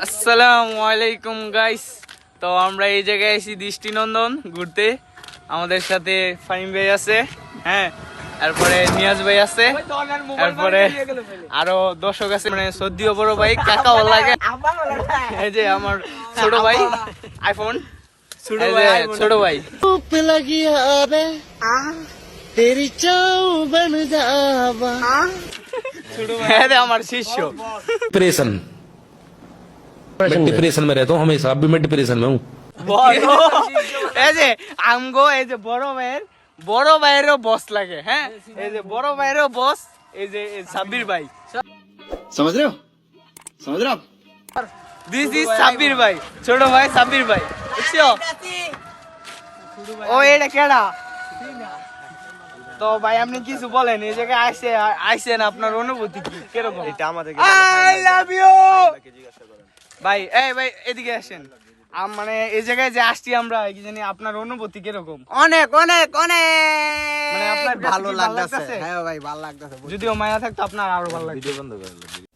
আসসালামু আলাইকুম গাইস। তো আমরা এই জায়গায় এসেছি দৃষ্টিনন্দন ঘুরতে। আমাদের সাথে ফাহিম ভাই আছে, হ্যাঁ, তারপরে নিয়াজ ভাই আছে, তারপরে আরো দর্শক আছে, মানে সদ্যীয় বড় ভাই কাকাও লাগে, এই যে আমার ছোট ভাই আইফোন, ছোট ভাই আমার শিষ্য। मैं डिप्रेशन में रहता हूँ हमेशा। अभी मैं डिप्रेशन में हूँ। এই যে আমগো এই যে বড় ভাইয়েরও বস লাগে, হ্যাঁ, এই যে বড় ভাইয়েরও বস, এই যে সাব্বির ভাই, समझ रहे हो দিস ইজ সাব্বির ভাই, ছোট ভাই সাব্বির ভাই, বুঝছো? ও এটা কেডা? তো ভাই আপনি কিছু বলেন, এই জায়গায় আইসেন, আপনার অনুভূতি কি কিরকম? এটা আমাদের আই লাভ ইউ ভাই। এই ভাই এদিকে আসেন। মানে এই জায়গায় যে আসছি আমরা, কি জানি আপনার অনুভূতি কিরকম? অনেক অনেক অনেক মানে আপনার ভালো লাগতেছে? লাগতেছে। হ্যাঁ ভাই ভালো লাগতেছে। যদিও মায়া থাকতো আপনার আরো ভালো লাগতো।